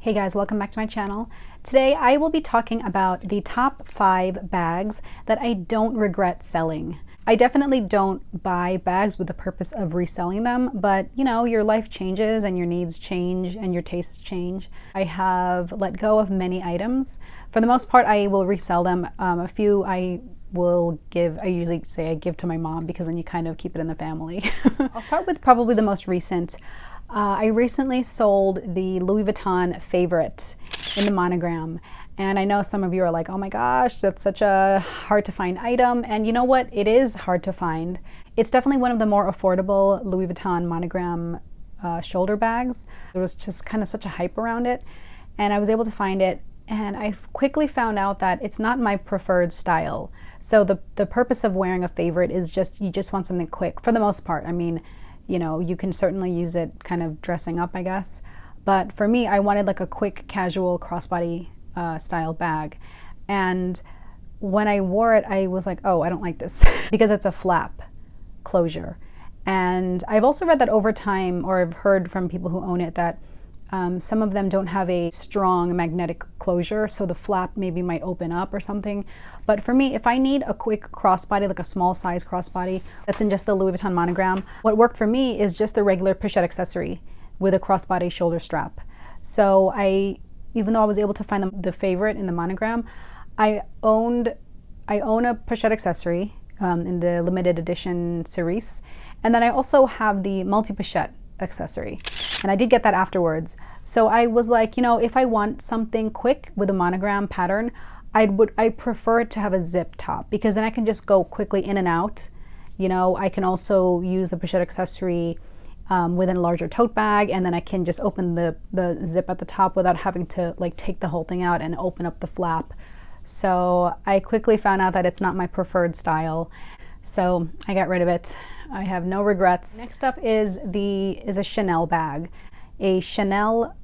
Hey guys, welcome back to my channel. Today I will be talking about the top 5 bags that I don't regret selling. I definitely don't buy bags with the purpose of reselling them, but you know, your life changes and your needs change and your tastes change. I have let go of many items. For the most part, I will resell them. A few I usually say I give to my mom because then you kind of keep it in the family. I'll start with probably the most recent. I recently sold the Louis Vuitton Favorite in the monogram, and I know some of you are like, oh my gosh, that's such a hard to find item, and you know what, it is hard to find. It's definitely one of the more affordable Louis Vuitton monogram shoulder bags. There was just kind of such a hype around it, and I was able to find it, and I quickly found out that it's not my preferred style. So the purpose of wearing a Favorite is just, you just want something quick, for the most part. I mean, you know, you can certainly use it kind of dressing up, I guess. But for me, I wanted like a quick, casual crossbody style bag. And when I wore it, I was like, oh, I don't like this because it's a flap closure. And I've also read that over time, or I've heard from people who own it, that some of them don't have a strong magnetic closure, so the flap maybe might open up or something. But for me, if I need a quick crossbody, like a small size crossbody that's in just the Louis Vuitton monogram, what worked for me is just the regular pochette accessory with a crossbody shoulder strap. So even though I was able to find the Favorite in the monogram, I own a pochette accessory in the limited edition Cerise, and then I also have the multi-pochette accessory, and I did get that afterwards. So I was like, you know, if I want something quick with a monogram pattern, I prefer it to have a zip top, because then I can just go quickly in and out. You know, I can also use the pochette accessory within a larger tote bag, and then I can just open the zip at the top without having to like take the whole thing out and open up the flap. So I quickly found out that it's not my preferred style, so I got rid of it. I have no regrets. Next up is a Chanel bag, a Chanel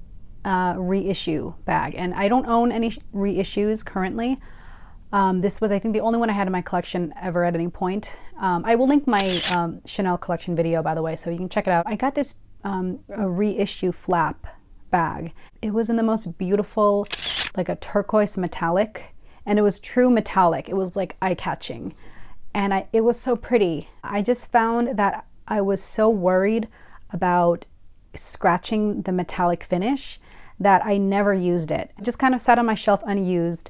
Reissue bag, and I don't own any reissues currently. This was, I think, the only one I had in my collection ever at any point. I will link my Chanel collection video, by the way, so you can check it out. I got this a reissue flap bag. It was in the most beautiful, like a turquoise metallic, and it was true metallic. It was like eye-catching. And it was so pretty. I just found that I was so worried about scratching the metallic finish that I never used it. It just kind of sat on my shelf unused,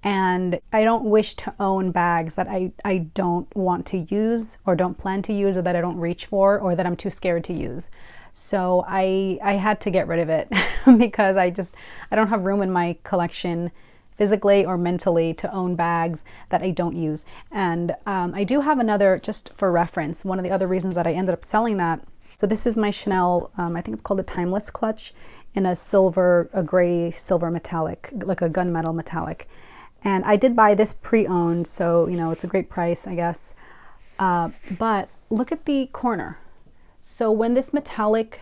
and I don't wish to own bags that I don't want to use or don't plan to use, or that I don't reach for, or that I'm too scared to use. So I had to get rid of it because I don't have room in my collection, physically or mentally, to own bags that I don't use. And I do have another, just for reference, one of the other reasons that I ended up selling that. So this is my Chanel, I think it's called the Timeless clutch, in a gray silver metallic, like a gunmetal metallic. And I did buy this pre-owned, so you know, it's a great price, I guess. But look at the corner. So when this metallic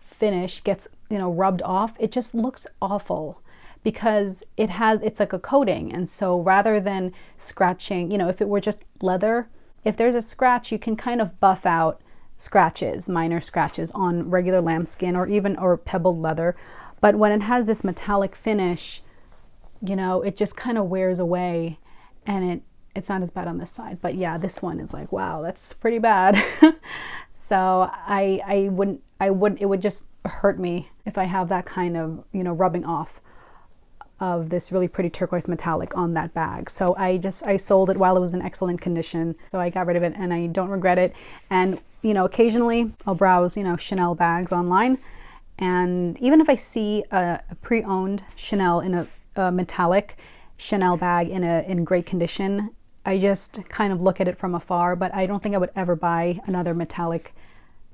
finish gets, you know, rubbed off, it just looks awful, because it's like a coating. And so rather than scratching, you know, if it were just leather, if there's a scratch, you can kind of buff out scratches, minor scratches on regular lambskin or pebbled leather. But when it has this metallic finish, you know, it just kind of wears away, and it's not as bad on this side. But yeah, this one is like, wow, that's pretty bad. So it would just hurt me if I have that kind of, you know, rubbing off of this really pretty turquoise metallic on that bag. So I sold it while it was in excellent condition. So I got rid of it, and I don't regret it. And you know, occasionally I'll browse, you know, Chanel bags online, and even if I see a pre-owned Chanel in a metallic Chanel bag in great condition, I just kind of look at it from afar. But I don't think I would ever buy another metallic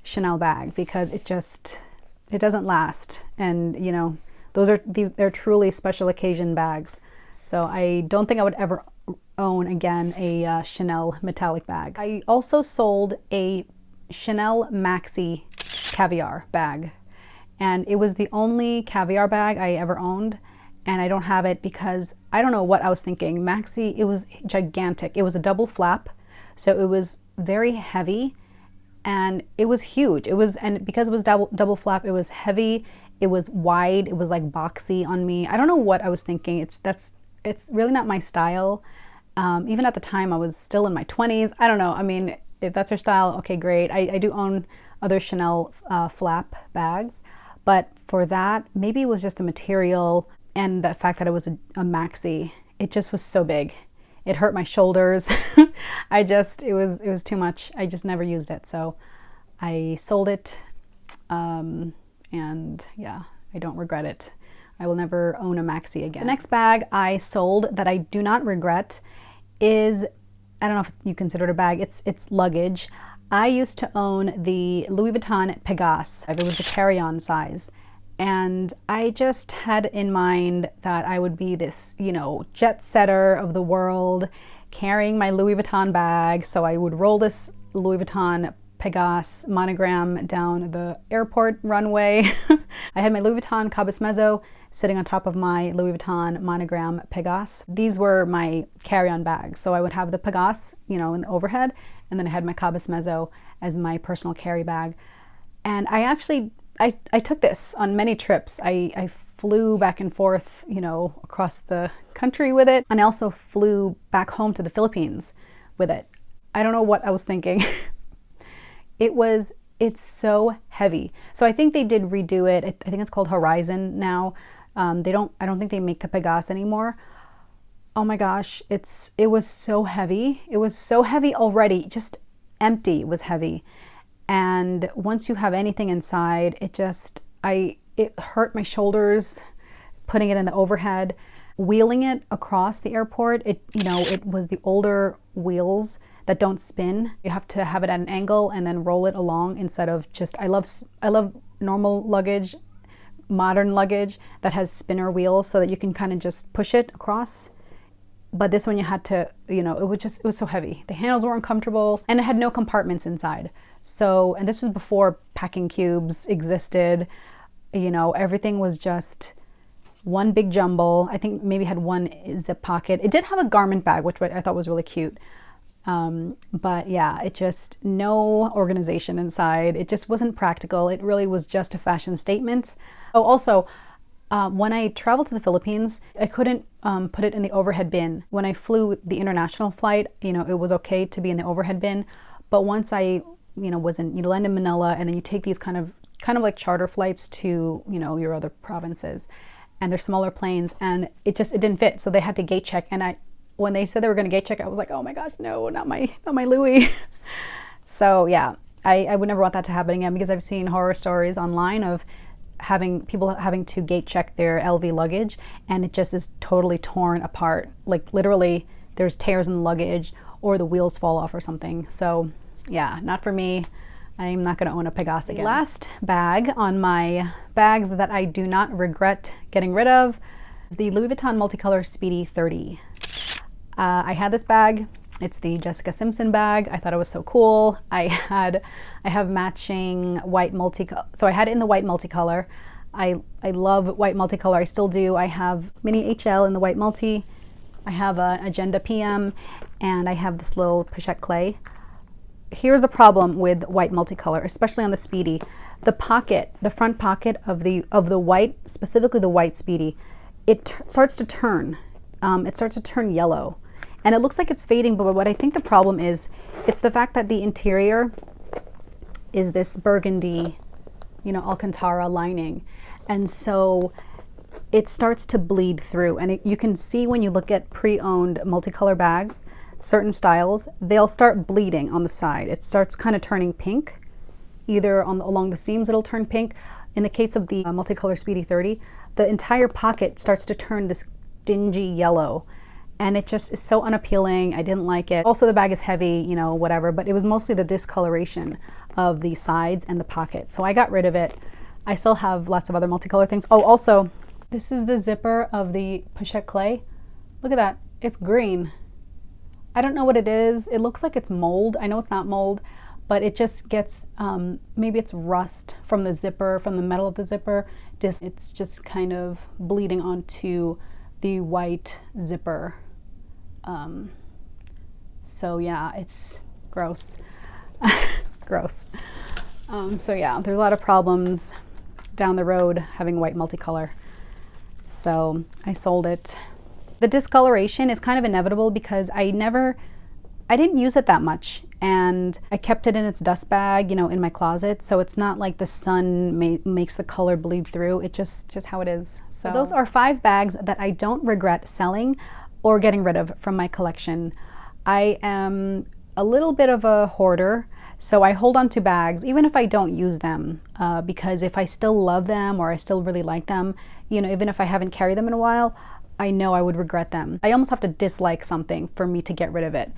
Chanel bag, because it doesn't last. And you know, they're truly special occasion bags. So I don't think I would ever own again a Chanel metallic bag. I also sold a Chanel Maxi Caviar bag, and it was the only Caviar bag I ever owned, and I don't have it because I don't know what I was thinking. Maxi, it was gigantic. It was a double flap, so it was very heavy, and it was huge. And because it was double flap, it was heavy. It was wide, it was like boxy on me. I don't know what I was thinking. It's really not my style. Even at the time, I was still in my 20s. I don't know. I mean, if that's her style, okay, great. I do own other Chanel flap bags, but for that, maybe it was just the material and the fact that it was a Maxi. It just was so big. It hurt my shoulders. It was too much. I just never used it. So I sold it. And yeah, I don't regret it. I will never own a Maxi again. The next bag I sold that I do not regret is, I don't know if you consider it a bag, it's luggage. I used to own the Louis Vuitton Pegase. It was the carry-on size. And I just had in mind that I would be this, you know, jet setter of the world, carrying my Louis Vuitton bag. So I would roll this Louis Vuitton Pegase monogram down the airport runway. I had my Louis Vuitton Caviar Mezzo sitting on top of my Louis Vuitton monogram Pegase. These were my carry-on bags. So I would have the Pegase, you know, in the overhead, and then I had my Caviar Mezzo as my personal carry bag. And I took this on many trips. I flew back and forth, you know, across the country with it. And I also flew back home to the Philippines with it. I don't know what I was thinking. It's so heavy. So I think they did redo it. I think it's called Horizon now. I don't think they make the Pegase anymore. Oh my gosh, it was so heavy. It was so heavy already. Just empty was heavy. And once you have anything inside, it hurt my shoulders, putting it in the overhead, wheeling it across the airport. It was the older wheels that don't spin. You have to have it at an angle and then roll it along instead of just, I love normal luggage, modern luggage that has spinner wheels so that you can kind of just push it across. But this one you had to, you know, it was so heavy. The handles weren't comfortable and it had no compartments inside. So, and this was before packing cubes existed. You know, everything was just one big jumble. I think maybe had one zip pocket. It did have a garment bag, which I thought was really cute. But yeah, no organization inside. It just wasn't practical. It really was just a fashion statement. Oh, also, when I traveled to the Philippines, I couldn't put it in the overhead bin. When I flew the international flight, you know, it was okay to be in the overhead bin. But once I, you know, you land in Manila and then you take these kind of like charter flights to, you know, your other provinces, and they're smaller planes, and it didn't fit. So they had to gate check. And when they said they were going to gate check, I was like, oh my gosh, no, not my Louis. So yeah, I would never want that to happen again, because I've seen horror stories online of people having to gate check their LV luggage, and it just is totally torn apart. Like literally there's tears in the luggage, or the wheels fall off or something. So yeah, not for me. I'm not going to own a Pegase again. The last bag on my bags that I do not regret getting rid of is the Louis Vuitton Multicolor Speedy 30. I had this bag. It's the Jessica Simpson bag. I thought it was so cool. I have matching white multicolor. So I had it in the white multicolor. I love white multicolor. I still do. I have mini HL in the white multi. I have an Agenda PM, and I have this little pochette clay. Here's the problem with white multicolor, especially on the Speedy. The front pocket of the white, specifically the white Speedy, it starts to turn. It starts to turn yellow. And it looks like it's fading, but what I think the problem is, it's the fact that the interior is this burgundy, you know, Alcantara lining. And so it starts to bleed through. And you can see when you look at pre-owned multicolor bags, certain styles, they'll start bleeding on the side. It starts kind of turning pink. Either along the seams it'll turn pink. In the case of the Multicolor Speedy 30, the entire pocket starts to turn this dingy yellow. And it just is so unappealing. I didn't like it. Also, the bag is heavy, you know, whatever, but it was mostly the discoloration of the sides and the pocket. So I got rid of it. I still have lots of other multicolor things. Oh, also, this is the zipper of the pochette clay. Look at that. It's green. I don't know what it is. It looks like it's mold. I know it's not mold, but it just gets, maybe it's rust from the zipper, from the metal of the zipper. It's just kind of bleeding onto the white zipper. So yeah, it's gross. Gross. So yeah, there's a lot of problems down the road having white multicolor. So I sold it. The discoloration is kind of inevitable because I didn't use it that much, and I kept it in its dust bag, you know, in my closet. So it's not like the sun makes the color bleed through. It just how it is. So those are 5 bags that I don't regret selling or getting rid of from my collection. I am a little bit of a hoarder, so I hold on to bags even if I don't use them, because if I still love them or I still really like them, you know, even if I haven't carried them in a while, I know I would regret them. I almost have to dislike something for me to get rid of it.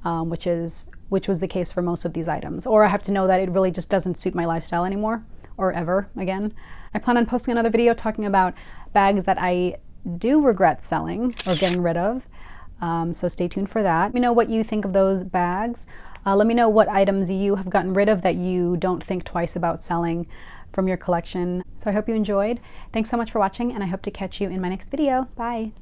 Which was the case for most of these items. Or I have to know that it really just doesn't suit my lifestyle anymore, or ever again. I plan on posting another video talking about bags that I do regret selling or getting rid of. So stay tuned for that. Let me know what you think of those bags. Let me know what items you have gotten rid of that you don't think twice about selling from your collection. So I hope you enjoyed. Thanks so much for watching, and I hope to catch you in my next video. Bye.